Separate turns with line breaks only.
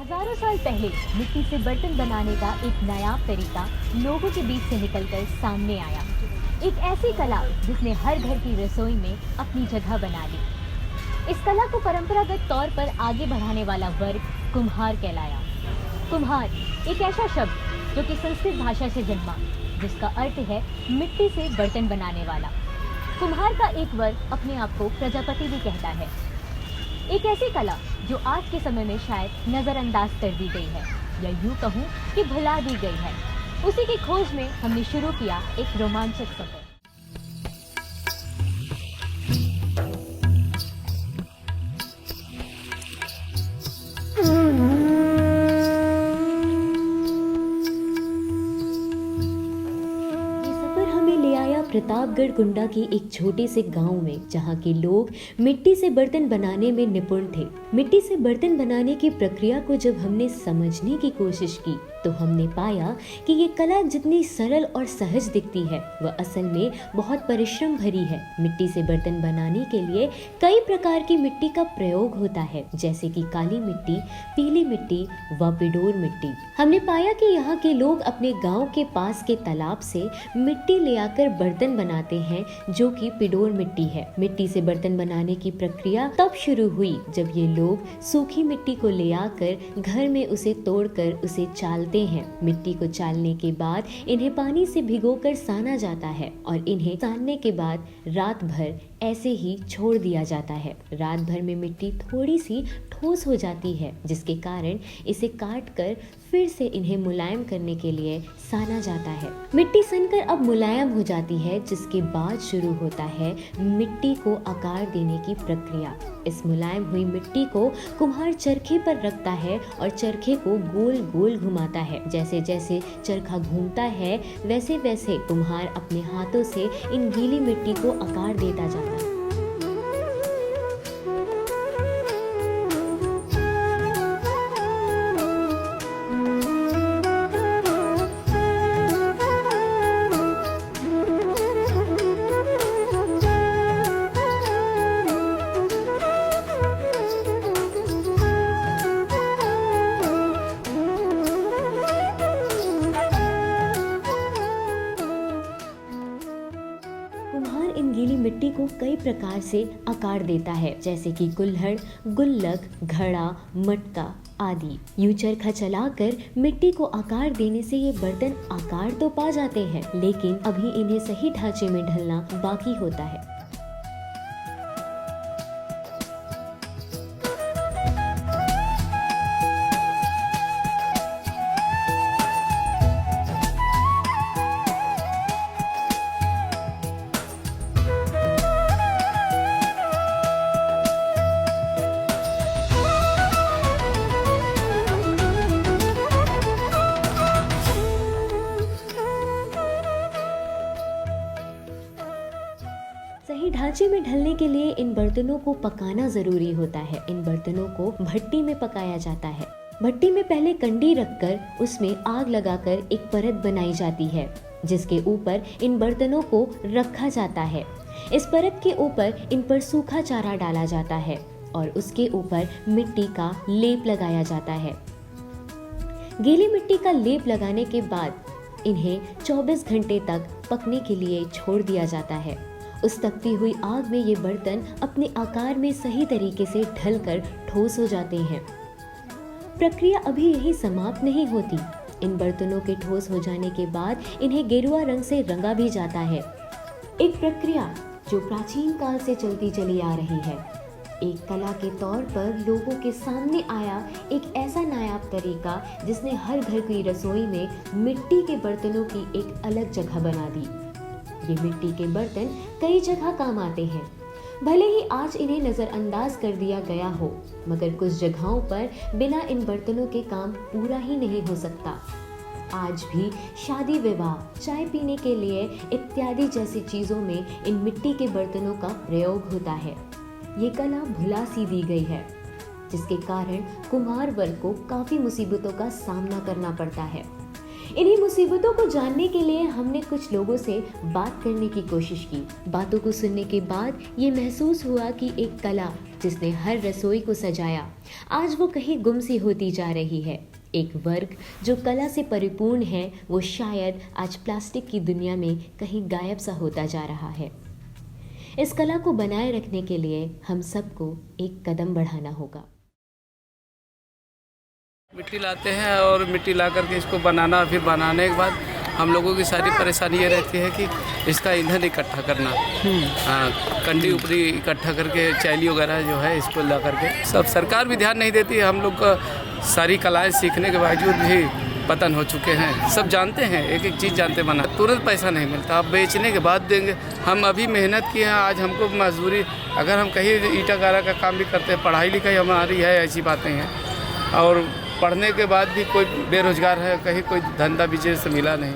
हजारों साल पहले मिट्टी से बर्तन बनाने का एक नायाब तरीका लोगों के बीच से निकलकर सामने आया। एक ऐसी कला जिसने हर घर की रसोई में अपनी जगह बना ली। इस कला को परंपरागत तौर पर आगे बढ़ाने वाला वर्ग कुम्हार कहलाया। कुम्हार एक ऐसा शब्द जो कि संस्कृत भाषा से जन्मा, जिसका अर्थ है मिट्टी से बर्तन बनाने वाला। कुम्हार का एक वर्ग अपने आप को प्रजापति भी कहता है। एक ऐसी कला जो आज के समय में शायद नजरअंदाज कर दी गई है, या यूं कहूं कि भुला दी गई है। उसी की खोज में हमने शुरू किया एक रोमांचक सफर। प्रतापगढ़ कुंडा की एक छोटे से गांव में, जहां के लोग मिट्टी से बर्तन बनाने में निपुण थे। मिट्टी से बर्तन बनाने की प्रक्रिया को जब हमने समझने की कोशिश की तो हमने पाया कि ये कला जितनी सरल और सहज दिखती है, वह असल में बहुत परिश्रम भरी है। मिट्टी से बर्तन बनाने के लिए कई प्रकार की मिट्टी का प्रयोग होता है, जैसे कि काली मिट्टी, पीली मिट्टी व पिडोर मिट्टी। हमने पाया कि यहाँ के लोग अपने गांव के पास के तालाब से मिट्टी ले आकर बर्तन बनाते हैं, जो कि पिडोर मिट्टी है। मिट्टी से बर्तन बनाने की प्रक्रिया तब शुरू हुई जब ये लोग सूखी मिट्टी को ले आकर घर में उसे तोड़कर उसे चालते हैं। मिट्टी को चालने के बाद इन्हें पानी से भिगोकर साना जाता है और इन्हें सानने के बाद रात भर ऐसे ही छोड़ दिया जाता है। रात भर में मिट्टी थोड़ी सी ठोस हो जाती है, जिसके कारण इसे काट कर फिर से इन्हें मुलायम करने के लिए साना जाता है। मिट्टी सनकर अब मुलायम हो जाती है, जिसके बाद शुरू होता है मिट्टी को आकार देने की प्रक्रिया। इस मुलायम हुई मिट्टी को कुम्हार चरखे पर रखता है और चरखे को गोल गोल घुमाता है। जैसे जैसे चरखा घूमता है, वैसे वैसे कुम्हार अपने हाथों से इन गीली मिट्टी को आकार देता जाता है। कुम्हार इन गीली मिट्टी को कई प्रकार से आकार देता है, जैसे कि कुल्हड़, गुल्लक, घड़ा, मटका आदि। यूं चरखा चलाकर मिट्टी को आकार देने से ये बर्तन आकार तो पा जाते हैं, लेकिन अभी इन्हें सही ढांचे में ढलना बाकी होता है। सही ढांचे में ढलने के लिए इन बर्तनों को पकाना जरूरी होता है। इन बर्तनों को भट्टी में पकाया जाता है। भट्टी में पहले कंडी रखकर उसमें आग लगाकर एक परत बनाई जाती है, जिसके ऊपर इन बर्तनों को रखा जाता है। इस परत के ऊपर इन पर सूखा चारा डाला जाता है और उसके ऊपर मिट्टी का लेप लगाया जाता है। गीली मिट्टी का लेप लगाने के बाद इन्हें 24 घंटे तक पकने के लिए छोड़ दिया जाता है। उस तपती हुई आग में ये बर्तन अपने आकार में सही तरीके से ढलकर ठोस हो जाते हैं। प्रक्रिया अभी यही समाप्त नहीं होती। इन बर्तनों के ठोस हो जाने के बाद इन्हें गेरुआ रंग से रंगा भी जाता है। एक प्रक्रिया जो प्राचीन काल से चलती चली आ रही है। एक कला के तौर पर लोगों के सामने आया एक ऐसा नायाब तरीका जिसने हर घर की रसोई में मिट्टी के बर्तनों की एक अलग जगह बना दी। ये मिट्टी के बर्तन कई जगह काम आते हैं। भले ही आज इन्हें नजरअंदाज कर दिया गया हो, मगर कुछ जगहों पर बिना इन बर्तनों के काम पूरा ही नहीं हो सकता। आज भी शादी विवाह, चाय पीने के लिए इत्यादि जैसी चीजों में इन मिट्टी के बर्तनों का प्रयोग होता है। ये कला भुला सी दी गई है, जिसके कारण कुम्हार वर्ग को काफी मुसीबतों का सामना करना पड़ता है। इन्हीं मुसीबतों को जानने के लिए हमने कुछ लोगों से बात करने की कोशिश की। बातों को सुनने के बाद ये महसूस हुआ कि एक कला जिसने हर रसोई को सजाया, आज वो कहीं गुम सी होती जा रही है। एक वर्ग जो कला से परिपूर्ण है, वो शायद आज प्लास्टिक की दुनिया में कहीं गायब सा होता जा रहा है। इस कला को बनाए रखने के लिए हम सबको एक कदम बढ़ाना होगा।
मिट्टी लाते हैं और मिट्टी ला करके इसको बनाना, फिर बनाने के बाद हम लोगों की सारी परेशानी ये रहती है कि इसका ईंधन इकट्ठा करना। हाँ, कंडी उपरी इकट्ठा करके चैली वगैरह जो है इसको ला करके सब सरकार भी ध्यान नहीं देती। हम लोग का सारी कलाएं सीखने के बावजूद भी पतन हो चुके हैं। सब जानते हैं, एक एक चीज़ जानते बना, तुरंत पैसा नहीं मिलता, अब बेचने के बाद देंगे। हम अभी मेहनत किए हैं, आज हमको मजदूरी, अगर हम कहीं ईटा गारा का काम भी करते हैं, पढ़ाई लिखाई हमारी है, ऐसी बातें हैं, और पढ़ने के बाद भी कोई बेरोजगार है, कहीं कोई धंधा बिजनेस मिला नहीं।